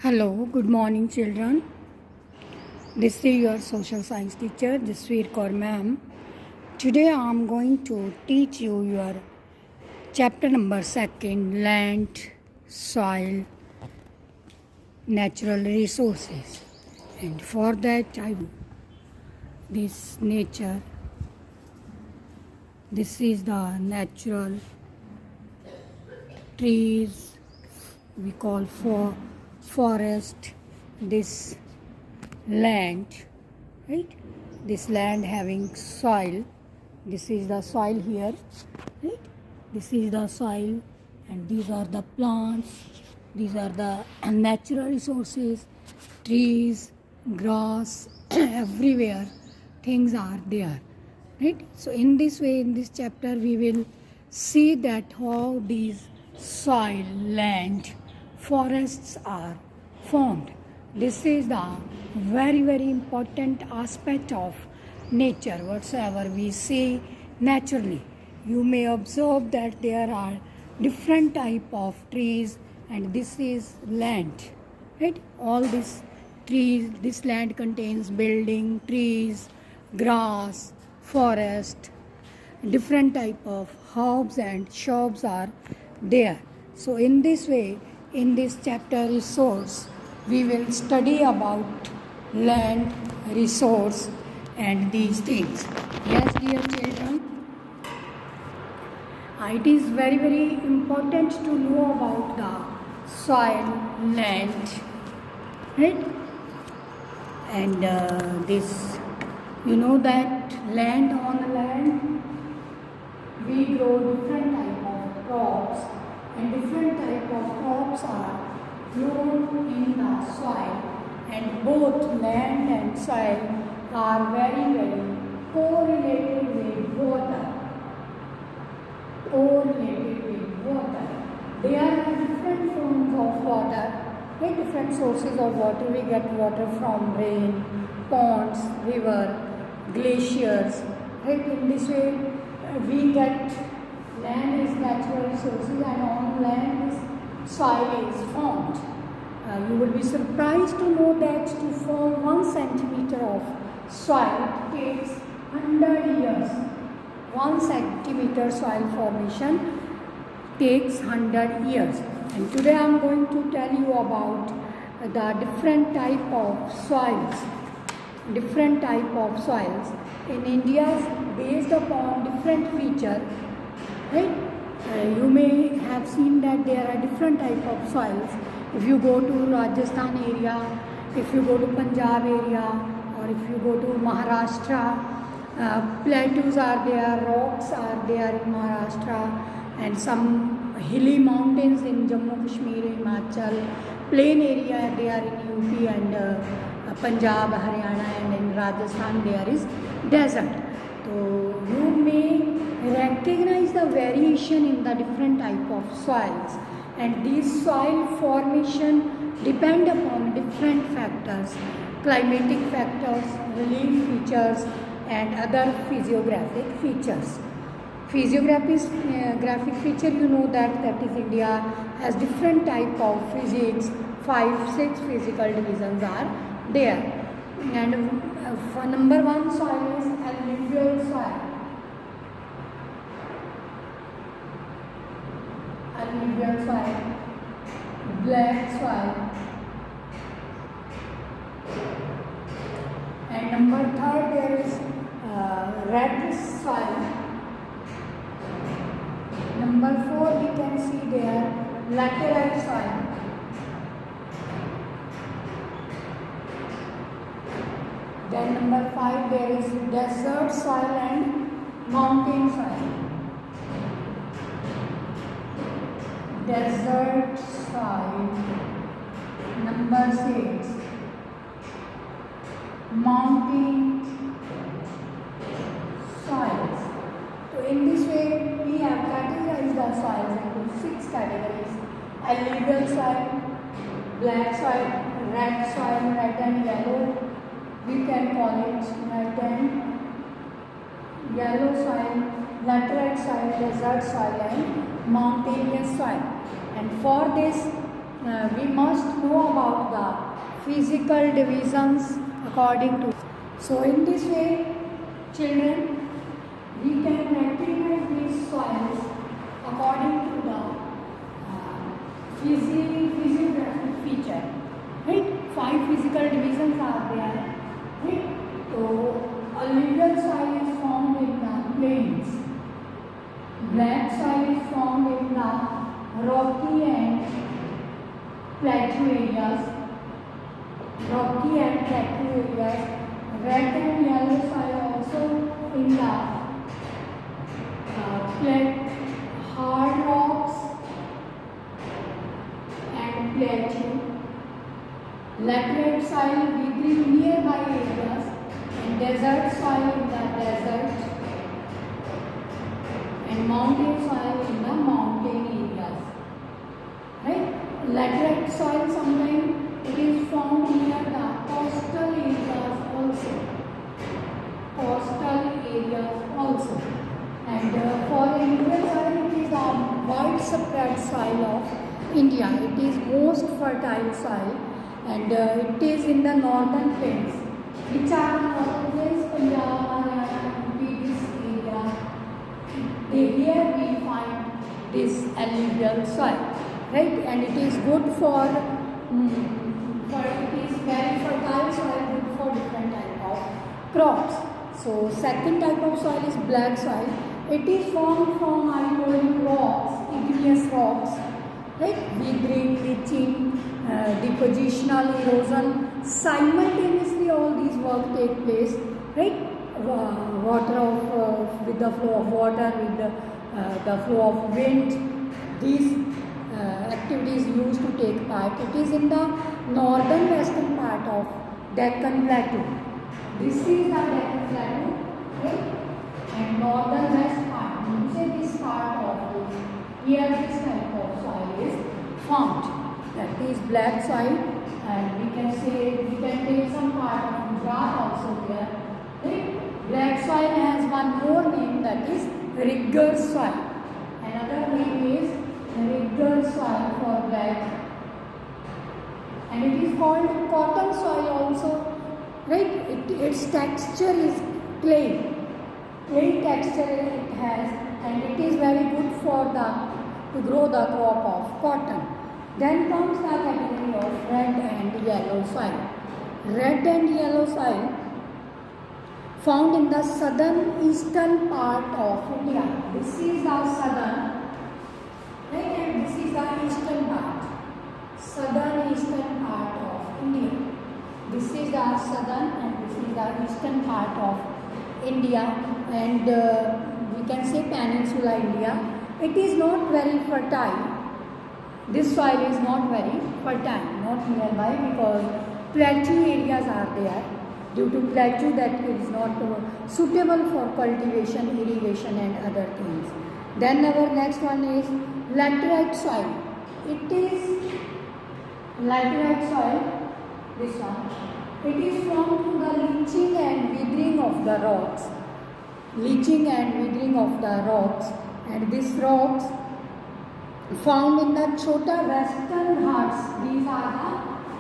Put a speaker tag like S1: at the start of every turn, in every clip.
S1: Hello, good morning, children. This is your social science teacher, Jasveer Kaur ma'am. Today I am going to teach you your chapter number 2, land, soil, natural resources. And for that, this nature. This is the natural trees we call for forest. This land, right? This land having soil. This is the soil here, right? This is the soil, and these are the plants. These are the natural resources, trees, grass, everywhere things are there, right? So in this way, in this chapter, we will see that how these soil, land, forests are formed. This is the very important aspect of nature. Whatsoever we see naturally, you may observe that there are different type of trees, and this is land, right? All these trees, this land contains building, trees, grass, forest, different type of herbs and shrubs are there. So in this way, in this chapter resource, we will study about land, resource, and these things. Yes, dear children, it is very important to know about the soil, land, right? And this, you know that land, on the land we grow different type of crops, and different type of crops are grown in the soil, and both land and soil are very correlated with water. Correlated with water. There are different forms of water, different sources of water. We get water from rain, ponds, river, glaciers. Right? In this way, we get land is natural resources, and on land is soil is formed. You will be surprised to know that to form 1 centimeter of soil takes 100 years. 1 centimeter soil formation takes 100 years. And today I am going to tell you about the different type of soils. Different type of soils in India based upon different feature, right? You may have seen that there are different type of soils. If you go to Rajasthan area, if you go to Punjab area, or if you go to Maharashtra, plateaus are there, rocks are there in Maharashtra, and some hilly mountains in Jammu Kashmir, Himachal, plain area they are in UP and Punjab, Haryana, and in Rajasthan there is desert. So you may recognize the variation in the different type of soils, and these soil formation depend upon different factors, climatic factors, relief features, and other physiographic features. Physiographic feature, you know that is India has different type of physics. 5-6 physical divisions are there. And for number 1 soil is alluvial soil. Alluvial soil, black soil, and number 3 there is red soil. Number 4 we can see there laterite soil. Then number 5 there is desert soil and mountain soil. Desert soil. Number 6 mountain soils. So in this way we have categorized the soils into 6 categories: alluvial soil, black soil, red soil, red and yellow. We can call it red and yellow soil, laterite soil, desert soil, and mountainous soil. And for this we must know about the physical divisions according to. So in this way, children, we can recognize these soils according to the physiographic feature. Right? 5 physical divisions are there. Right? So alluvial soil is found in the plains. Black soil is found in the rocky and plateau areas. Rocky and plateau areas. Red and yellow soil also in the hard rocks and plateau. Laterite soil within nearby areas and desert soil in the desert and mountain soil in the mountain areas. Right? Laterite soil sometimes it is found near the coastal areas also. Coastal areas also. And for Indian soil it is a widespread soil of India. It is most fertile soil. And it is in the northern plains, which are the northern plains, Punjab, Haryana, UP, this area. Here we find this alluvial soil, right? And it is good for it is very fertile soil, good for different type of crops. So second type of soil is black soil. It is formed from, I told you, rocks, igneous rocks, right? Weathering, leaching, depositional erosion, simultaneously all these work take place, right? With the flow of water, with the flow of wind, these activities used to take part. It is in the northern western part of Deccan Plateau. This is the Deccan Plateau, right? And northern west part, this part of here this type of soil is found. That is black soil, and we can take some part of Gujarat also here. Right? Black soil has one more name, that is rigger soil. Another name is rigger soil for black, and it is called cotton soil also. Right? Its texture is clay texture it has, and it is very good to grow the crop of cotton. Then comes the category of red and yellow soil. Red and yellow soil found in the southern eastern part of India. This is the southern, right, and this is the eastern part. Southern eastern part of India. This is the southern and this is the eastern part of India, and we can say peninsula India. It is not very fertile. This soil is not very fertile, not nearby, because plateau areas are there. Due to plateau, that it is not suitable for cultivation, irrigation and other things. Then our next one is laterite soil. It is laterite soil, this one. It is formed through the leaching and withering of the rocks. Leaching and withering of the rocks, and these rocks found in the Chota Western Ghats. These are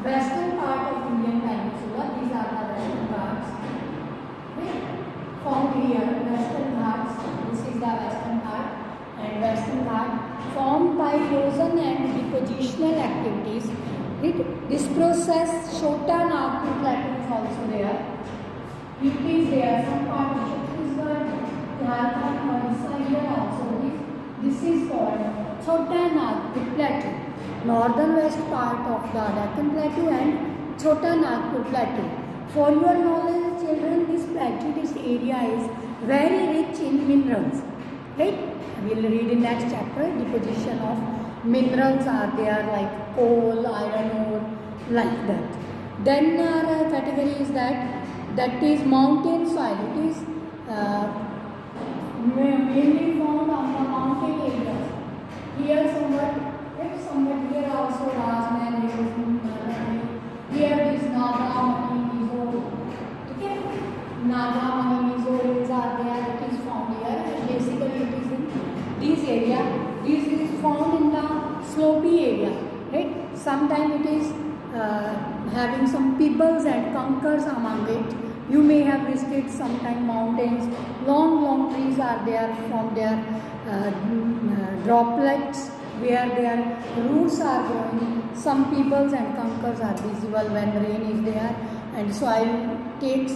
S1: the western part of Indian Peninsula. These are the Western Ghats. Found here, Western Ghats. This is the Western Ghat, and Western Ghat formed by erosion and depositional activities. This process, Chota Nagpur Plateau is also there. It is there, some part of Chhattisgarh, Jharkhand, Orissa here also. This is called Chota Nagpur Plateau, northern west part of the Deccan Plateau and Chota Nagpur Plateau. For your knowledge, children, this plateau, this area is very rich in minerals. Right? We will read in next chapter. Deposition of minerals are there, like coal, iron ore, like that. Then our category is that is mountain soil. It is mainly found on the mountain areas. Here somewhat here also Rajman is here is Naga, Mani, Mizo. Okay? Naga, Mani, Mizo hills are there. It is found here, and basically it is in this area. This is found in the slopy area. Right? Some sometimes it is having some pebbles and conquers among it. You may have visited sometime mountains, long trees are there, from their droplets where their roots are growing. Some pebbles and conquers are visible when rain is there, and soil takes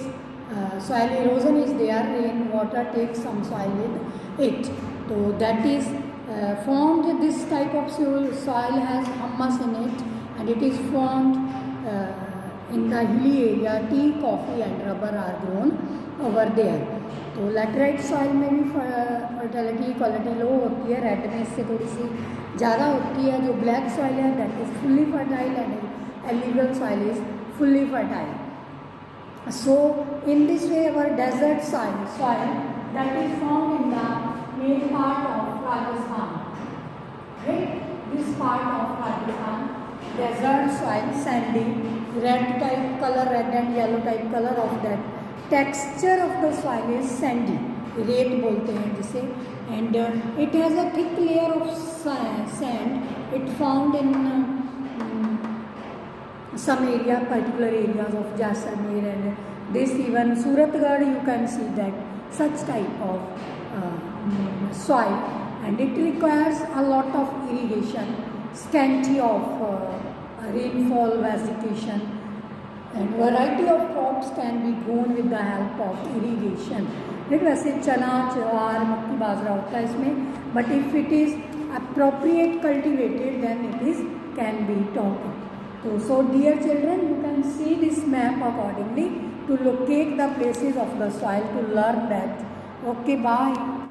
S1: soil erosion is there, rain water takes some soil with it. So that is formed, this type of soil has humus in it, and it is formed in the hilly area. Tea, coffee and rubber are grown over there. तो laterite soil में भी fertility quality लो होती है, redness से थोड़ी सी ज़्यादा होती है. जो ब्लैक सॉइल है that is fully fertile and alluvial soil is fully fertile. So in this way our desert soil that is found in the main part of Rajasthan, right? This part of Rajasthan, desert soil, sandy, red type color, red and yellow type color of that. Texture of the soil is sandy, रेत बोलते हैं जिसे, and it has a thick layer of sand. It found in some area, particular areas of Jaisalmer and this, even Suratgarh you can see that such type of soil, and it requires a lot of irrigation, scanty of rainfall, vegetation, and variety of crops can be grown with the help of irrigation. लेकिन वैसे चना, ज्वार, मक्की, बाजरा होता है इसमें, but if it is appropriate cultivated then it is can be taught. So dear children, you can see this map accordingly to locate the places of the soil, to learn that. Okay, bye.